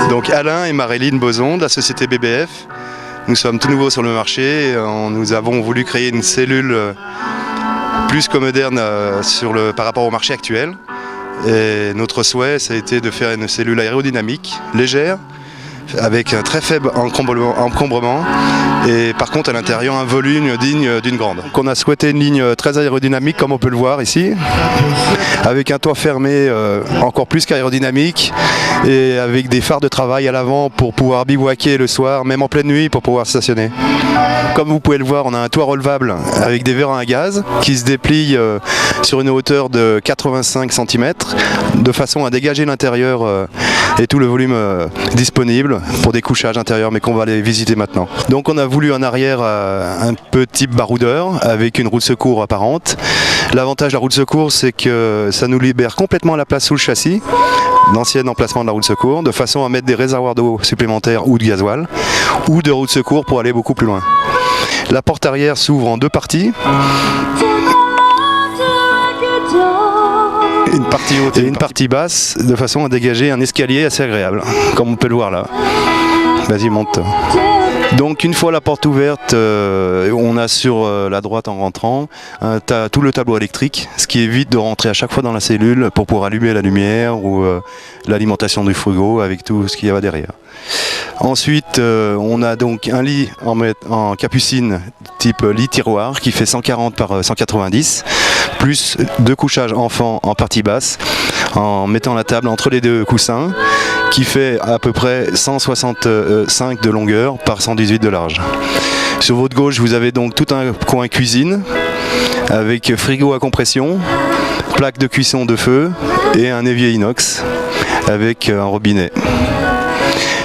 Donc Alain et Maréline Boson de la société BBF. Nous sommes tout nouveaux sur le marché. Nous avons voulu créer une cellule plus que moderne par rapport au marché actuel. Et notre souhait, ça a été de faire une cellule aérodynamique, légère, avec un très faible encombrement et par contre à l'intérieur un volume digne d'une grande. Donc on a souhaité une ligne très aérodynamique comme on peut le voir ici, avec un toit fermé encore plus qu'aérodynamique et avec des phares de travail à l'avant pour pouvoir bivouaquer le soir, même en pleine nuit pour pouvoir stationner. Comme vous pouvez le voir, on a un toit relevable avec des vérins à gaz qui se déplient sur une hauteur de 85 cm de façon à dégager l'intérieur et tout le volume disponible pour des couchages intérieurs, mais qu'on va aller visiter maintenant. Donc on a voulu en arrière un peu type baroudeur avec une roue de secours apparente. L'avantage de la roue de secours, c'est que ça nous libère complètement la place sous le châssis, l'ancien emplacement de la roue de secours, de façon à mettre des réservoirs d'eau supplémentaires ou de gasoil, ou de roue de secours pour aller beaucoup plus loin. La porte arrière s'ouvre en deux parties. Une partie haute et une partie basse, de façon à dégager un escalier assez agréable, comme on peut le voir là. Vas-y, monte. Donc une fois la porte ouverte, on a sur la droite en rentrant tout le tableau électrique, ce qui évite de rentrer à chaque fois dans la cellule pour pouvoir allumer la lumière ou l'alimentation du frigo avec tout ce qu'il y a derrière. Ensuite, on a donc un lit en capucine type lit tiroir qui fait 140 par 190, plus deux couchages enfants en partie basse, en mettant la table entre les deux coussins, qui fait à peu près 165 de longueur par 118 de large. Sur votre gauche, vous avez donc tout un coin cuisine avec frigo à compression, plaque de cuisson de feu et un évier inox avec un robinet.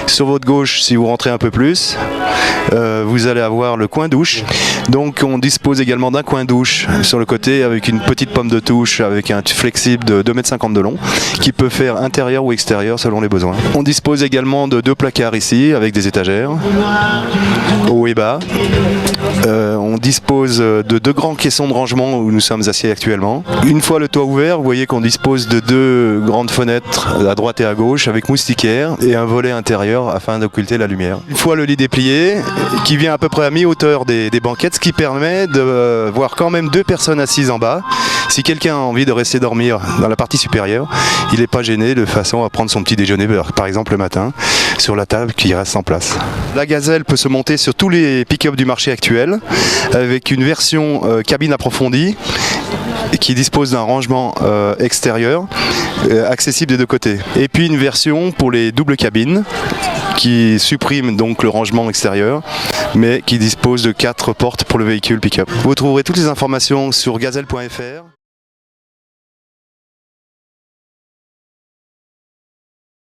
Sur votre gauche, si vous rentrez un peu plus, vous allez avoir le coin douche. Donc on dispose également d'un coin douche sur le côté avec une petite pomme de touche avec un flexible de 2,50 m de long qui peut faire intérieur ou extérieur selon les besoins. On dispose également de deux placards ici avec des étagères, haut et bas. On dispose de deux grands caissons de rangement où nous sommes assis actuellement. Une fois le toit ouvert, vous voyez qu'on dispose de deux grandes fenêtres à droite et à gauche avec moustiquaire et un volet intérieur afin d'occulter la lumière. Une fois le lit déplié, qui vient à peu près à mi-hauteur des banquettes, ce qui permet de voir quand même deux personnes assises en bas. Si quelqu'un a envie de rester dormir dans la partie supérieure, il n'est pas gêné de façon à prendre son petit déjeuner, par exemple le matin, sur la table qui reste en place. La Gazelle peut se monter sur tous les pick-up du marché actuel, avec une version cabine approfondie qui dispose d'un rangement extérieur accessible des deux côtés. Et puis une version pour les doubles cabines qui supprime donc le rangement extérieur mais qui dispose de 4 portes pour le véhicule pick-up. Vous trouverez toutes les informations sur gazelle.fr.